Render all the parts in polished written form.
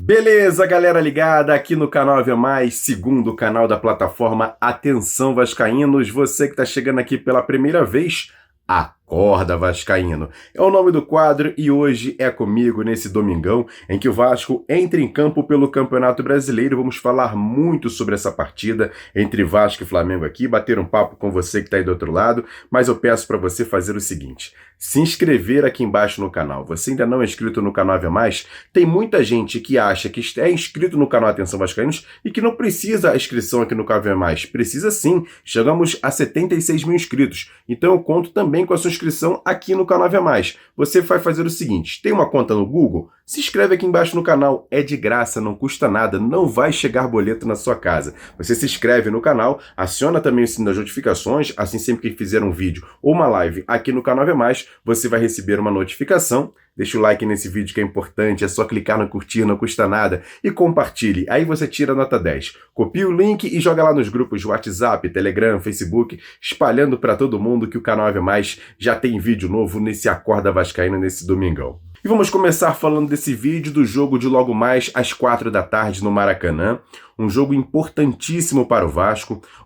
Beleza, galera ligada aqui no canal Ave Mais, segundo canal da plataforma Atenção Vascaínos. Você que está chegando aqui pela primeira vez, Acorda Vascaíno. É o nome do quadro e hoje é comigo nesse domingão em que o Vasco entra em campo pelo Campeonato Brasileiro. Vamos falar muito sobre essa partida entre Vasco e Flamengo aqui, bater um papo com você que está aí do outro lado, mas eu peço para você fazer o seguinte: se inscrever aqui embaixo no canal. Você ainda não é inscrito no canal Ave Mais? Tem muita gente que acha que é inscrito no canal Atenção Vascaínos e que não precisa a inscrição aqui no canal Ave Mais. Precisa sim. Chegamos a 76 mil inscritos. Então eu conto também com a sua inscrição aqui no canal Ave Mais. Você vai fazer o seguinte: tem uma conta no Google? Se inscreve aqui embaixo no canal. É de graça, não custa nada, não vai chegar boleto na sua casa. Você se inscreve no canal, aciona também o sino das notificações, assim sempre que fizer um vídeo ou uma live aqui no canal Ave Mais, você vai receber uma notificação. Deixa o like nesse vídeo que é importante, é só clicar no curtir, não custa nada, e compartilhe, aí você tira a nota 10. Copia o link e joga lá nos grupos WhatsApp, Telegram, Facebook, espalhando para todo mundo que o canal Ave Mais já tem vídeo novo nesse Acorda Vascaíno nesse domingão. E vamos começar falando desse vídeo do jogo de logo mais às 4 da tarde no Maracanã. Um jogo importantíssimo para o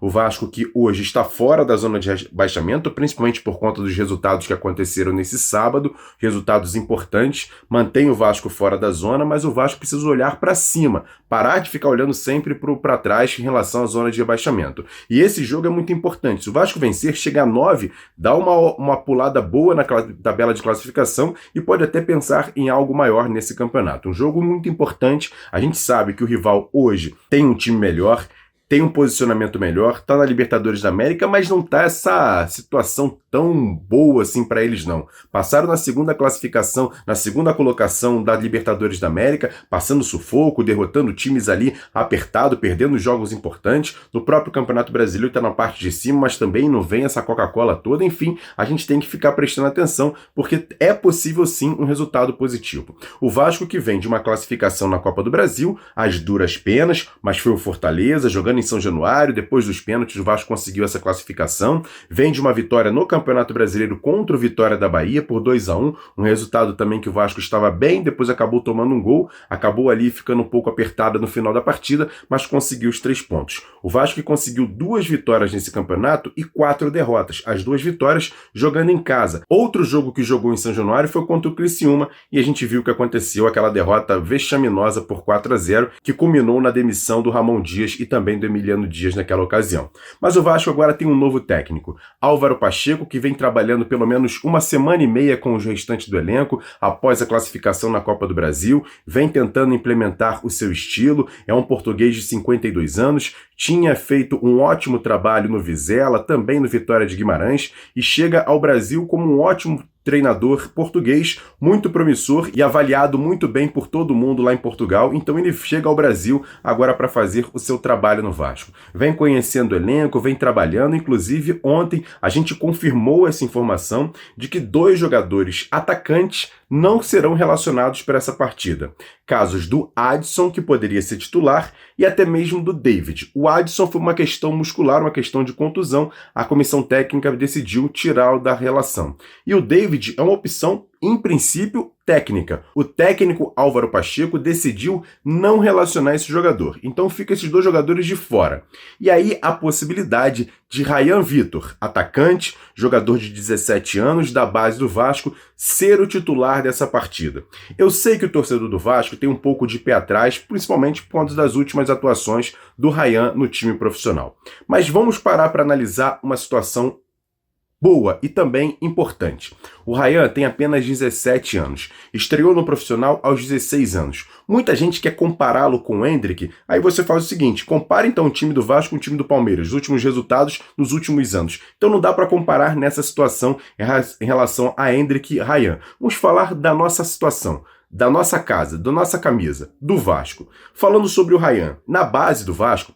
Vasco que hoje está fora da zona de rebaixamento, principalmente por conta dos resultados que aconteceram nesse sábado, resultados importantes, mantém o Vasco fora da zona, mas o Vasco precisa olhar para cima, parar de ficar olhando sempre para trás em relação à zona de rebaixamento. E esse jogo é muito importante. Se o Vasco vencer, chegar a 9, dá uma pulada boa na tabela de classificação e pode até pensar em algo maior nesse campeonato. Um jogo muito importante. A gente sabe que o rival hoje tem um time melhor, tem um posicionamento melhor, está na Libertadores da América, mas não está essa situação tão boa assim para eles não. Passaram na segunda classificação, na segunda colocação da Libertadores da América, passando sufoco, derrotando times ali apertado, perdendo jogos importantes. No próprio Campeonato Brasileiro está na parte de cima, mas também não vem essa Coca-Cola toda. Enfim, a gente tem que ficar prestando atenção, porque é possível sim um resultado positivo. O Vasco que vem de uma classificação na Copa do Brasil, às duras penas, mas foi o Fortaleza jogando em São Januário, depois dos pênaltis o Vasco conseguiu essa classificação, vem de uma vitória no Campeonato Brasileiro contra o Vitória da Bahia por 2-1, um resultado também que o Vasco estava bem, depois acabou tomando um gol, acabou ali ficando um pouco apertada no final da partida, mas conseguiu os 3 pontos. O Vasco que conseguiu 2 vitórias nesse campeonato e 4 derrotas, as 2 vitórias jogando em casa. Outro jogo que jogou em São Januário foi contra o Criciúma e a gente viu o que aconteceu, aquela derrota vexaminosa por 4-0, que culminou na demissão do Ramon Dias e também do Emiliano Dias naquela ocasião. Mas o Vasco agora tem um novo técnico, Álvaro Pacheco, que vem trabalhando pelo menos uma semana e meia com os restantes do elenco, após a classificação na Copa do Brasil, vem tentando implementar o seu estilo, é um português de 52 anos, tinha feito um ótimo trabalho no Vizela, também no Vitória de Guimarães, e chega ao Brasil como um ótimo treinador português, muito promissor e avaliado muito bem por todo mundo lá em Portugal. Então ele chega ao Brasil agora para fazer o seu trabalho no Vasco. Vem conhecendo o elenco, vem trabalhando, inclusive ontem a gente confirmou essa informação de que 2 jogadores atacantes não serão relacionados para essa partida. Casos do Adson, que poderia ser titular, e até mesmo do David. O Adson foi uma questão muscular, uma questão de contusão. A comissão técnica decidiu tirá-lo da relação. E o David é uma opção, em princípio, técnica. O técnico Álvaro Pacheco decidiu não relacionar esse jogador. Então fica esses 2 jogadores de fora. E aí a possibilidade de Rayan Vitor, atacante, jogador de 17 anos, da base do Vasco, ser o titular dessa partida. Eu sei que o torcedor do Vasco tem um pouco de pé atrás, principalmente por conta das últimas atuações do Rayan no time profissional. Mas vamos parar para analisar uma situação boa e também importante. O Rayan tem apenas 17 anos, estreou no profissional aos 16 anos. Muita gente quer compará-lo com o Endrick, aí você faz o seguinte: compara então o time do Vasco com o time do Palmeiras, os últimos resultados nos últimos anos. Então não dá para comparar nessa situação em relação a Endrick e Rayan. Vamos falar da nossa situação, da nossa casa, da nossa camisa, do Vasco. Falando sobre o Rayan, na base do Vasco,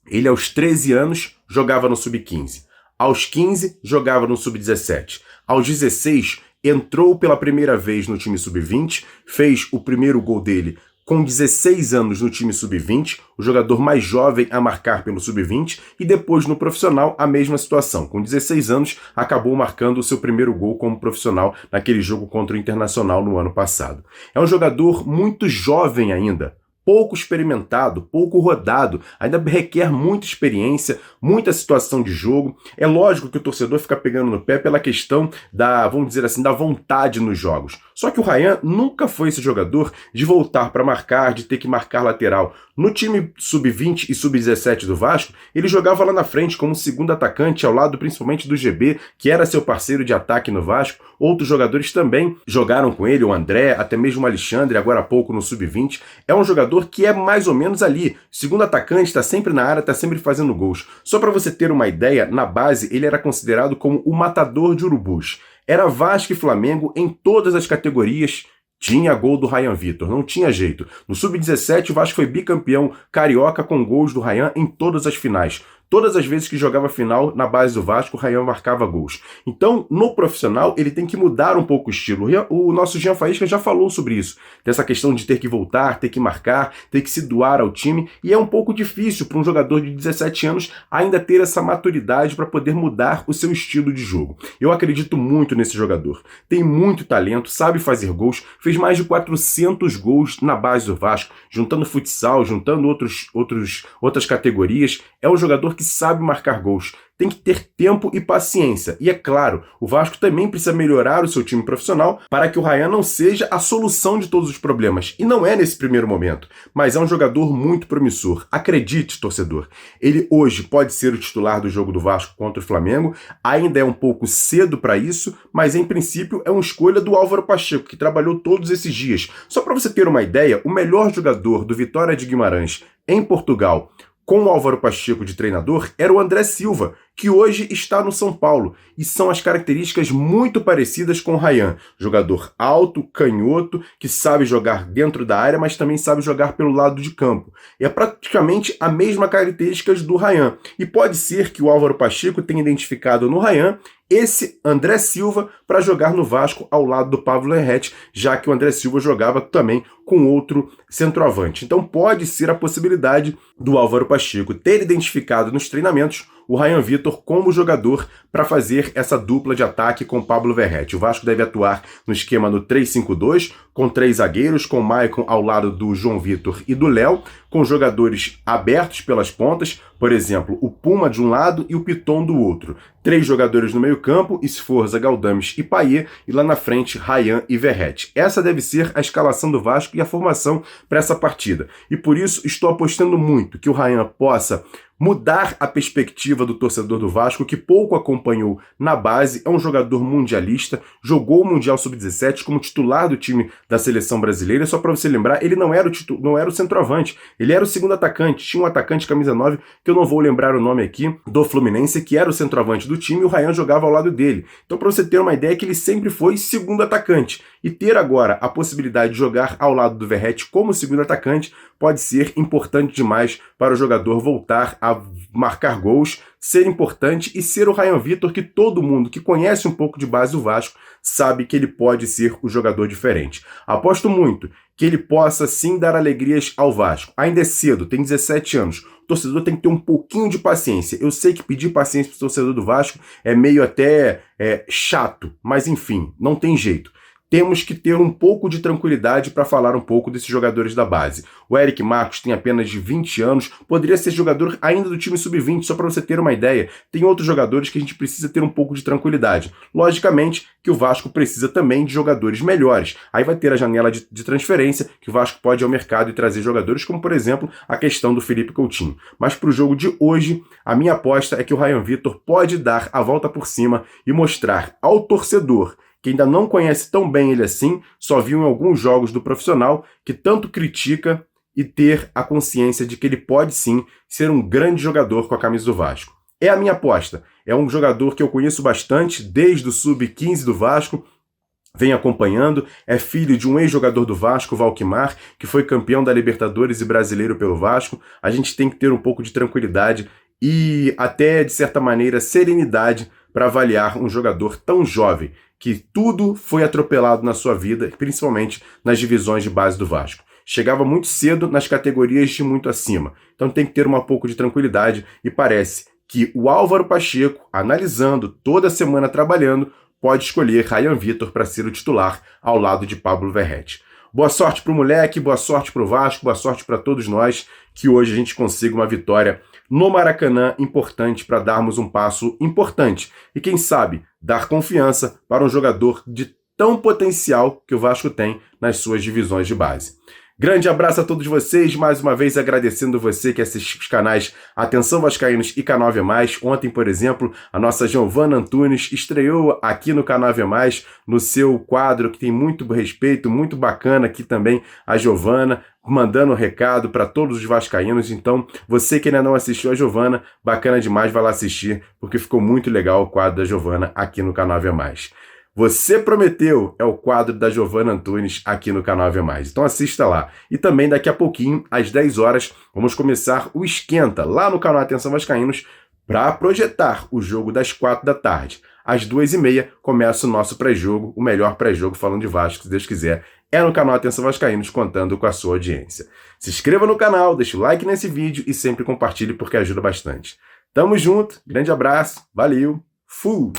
ele aos 13 anos jogava no Sub-15. Aos 15, jogava no Sub-17. Aos 16, entrou pela primeira vez no time Sub-20, fez o primeiro gol dele com 16 anos no time sub-20, o jogador mais jovem a marcar pelo sub-20, e depois no profissional a mesma situação. Com 16 anos, acabou marcando o seu primeiro gol como profissional naquele jogo contra o Internacional no ano passado. É um jogador muito jovem ainda, pouco experimentado, pouco rodado, ainda requer muita experiência, muita situação de jogo. É lógico que o torcedor fica pegando no pé pela questão da, vamos dizer assim, da vontade nos jogos. Só que o Ryan nunca foi esse jogador de voltar para marcar, de ter que marcar lateral. No time sub-20 e sub-17 do Vasco, ele jogava lá na frente como segundo atacante, ao lado principalmente do GB, que era seu parceiro de ataque no Vasco. Outros jogadores também jogaram com ele, o André, até mesmo o Alexandre, agora há pouco no sub-20. É um jogador que é mais ou menos ali. Segundo atacante, está sempre na área, está sempre fazendo gols. Só para você ter uma ideia, na base ele era considerado como o matador de urubus. Era Vasco e Flamengo em todas as categorias. Tinha gol do Ryan Vitor, não tinha jeito. No sub-17, o Vasco foi bicampeão carioca com gols do Ryan em todas as finais. Todas as vezes que jogava final na base do Vasco, o Ryan marcava gols. Então, no profissional, ele tem que mudar um pouco o estilo. O nosso Jean Faísca já falou sobre isso, dessa questão de ter que voltar, ter que marcar, ter que se doar ao time, e é um pouco difícil para um jogador de 17 anos ainda ter essa maturidade para poder mudar o seu estilo de jogo. Eu acredito muito nesse jogador. Tem muito talento, sabe fazer gols, fez mais de 400 gols na base do Vasco, juntando futsal, juntando outras categorias. É um jogador que sabe marcar gols. Tem que ter tempo e paciência. E é claro, o Vasco também precisa melhorar o seu time profissional para que o Ryan não seja a solução de todos os problemas. E não é nesse primeiro momento. Mas é um jogador muito promissor. Acredite, torcedor. Ele hoje pode ser o titular do jogo do Vasco contra o Flamengo. Ainda é um pouco cedo para isso, mas em princípio é uma escolha do Álvaro Pacheco, que trabalhou todos esses dias. Só para você ter uma ideia, o melhor jogador do Vitória de Guimarães em Portugal, com o Álvaro Pacheco de treinador, era o André Silva, que hoje está no São Paulo, e são as características muito parecidas com o Ryan. Jogador alto, canhoto, que sabe jogar dentro da área, mas também sabe jogar pelo lado de campo. É praticamente a mesma características do Ryan. E pode ser que o Álvaro Pacheco tenha identificado no Ryan esse André Silva para jogar no Vasco ao lado do Pablo Henrique, já que o André Silva jogava também com outro centroavante. Então pode ser a possibilidade do Álvaro Pacheco ter identificado nos treinamentos o Ryan Vitor como jogador para fazer essa dupla de ataque com Pablo Verratti. O Vasco deve atuar no esquema no 3-5-2, com 3 zagueiros, com o Maicon ao lado do João Vitor e do Léo, com jogadores abertos pelas pontas, por exemplo, o Puma de um lado e o Piton do outro. 3 jogadores no meio-campo, Esforza, Galdames e Payet, e lá na frente, Ryan e Verratti. Essa deve ser a escalação do Vasco e a formação para essa partida. E por isso estou apostando muito que o Ryan possa mudar a perspectiva do torcedor do Vasco, que pouco acompanhou na base. É um jogador mundialista, jogou o Mundial Sub-17 como titular do time da seleção brasileira. Só para você lembrar, ele não era o centroavante, ele era o segundo atacante. Tinha um atacante camisa 9, que eu não vou lembrar o nome aqui, do Fluminense, que era o centroavante do time, e o Ryan jogava ao lado dele. Então, para você ter uma ideia, que ele sempre foi segundo atacante. E ter agora a possibilidade de jogar ao lado do Verratti como segundo atacante pode ser importante demais para o jogador voltar a marcar gols, ser importante e ser o Ryan Vitor, que todo mundo que conhece um pouco de base do Vasco sabe que ele pode ser o jogador diferente. Aposto muito que ele possa sim dar alegrias ao Vasco. Ainda é cedo, tem 17 anos. O torcedor tem que ter um pouquinho de paciência. Eu sei que pedir paciência para o torcedor do Vasco é meio até chato, mas enfim, não tem jeito. Temos que ter um pouco de tranquilidade para falar um pouco desses jogadores da base. O Eric Marcos tem apenas de 20 anos, poderia ser jogador ainda do time sub-20, só para você ter uma ideia. Tem outros jogadores que a gente precisa ter um pouco de tranquilidade. Logicamente que o Vasco precisa também de jogadores melhores. Aí vai ter a janela de transferência, que o Vasco pode ir ao mercado e trazer jogadores, como por exemplo a questão do Felipe Coutinho. Mas para o jogo de hoje, a minha aposta é que o Ryan Vitor pode dar a volta por cima e mostrar ao torcedor que ainda não conhece tão bem ele assim, só viu em alguns jogos do profissional, que tanto critica, e ter a consciência de que ele pode sim ser um grande jogador com a camisa do Vasco. É a minha aposta. É um jogador que eu conheço bastante, desde o sub-15 do Vasco, vem acompanhando, é filho de um ex-jogador do Vasco, Valquimar, que foi campeão da Libertadores e brasileiro pelo Vasco. A gente tem que ter um pouco de tranquilidade e até, de certa maneira, serenidade para avaliar um jogador tão jovem, que tudo foi atropelado na sua vida, principalmente nas divisões de base do Vasco. chegava muito cedo nas categorias de muito acima. Então tem que ter um pouco de tranquilidade e parece que o Álvaro Pacheco, analisando toda semana trabalhando, pode escolher Ryan Vitor para ser o titular ao lado de Pablo Verratti. Boa sorte pro moleque, boa sorte pro Vasco, boa sorte para todos nós, que hoje a gente consiga uma vitória no Maracanã importante para darmos um passo importante e quem sabe dar confiança para um jogador de tão potencial que o Vasco tem nas suas divisões de base. Grande abraço a todos vocês, mais uma vez agradecendo você que assiste os canais Atenção Vascaínos e Canal AV+. Ontem, por exemplo, a nossa Giovana Antunes estreou aqui no Canal AV+, no seu quadro, que tem muito respeito, muito bacana aqui também a Giovana, mandando um recado para todos os vascaínos. Então, você que ainda não assistiu a Giovana, bacana demais, vai lá assistir, porque ficou muito legal o quadro da Giovana aqui no Canal AV+. Você Prometeu é o quadro da Giovana Antunes aqui no Canal AV+. Então assista lá. E também daqui a pouquinho, às 10 horas, vamos começar o Esquenta lá no canal Atenção Vascaínos para projetar o jogo das 4 da tarde. Às 2h30 começa o nosso pré-jogo, o melhor pré-jogo falando de Vasco, se Deus quiser. É no canal Atenção Vascaínos, contando com a sua audiência. Se inscreva no canal, deixe o like nesse vídeo e sempre compartilhe porque ajuda bastante. Tamo junto, grande abraço, valeu, fui!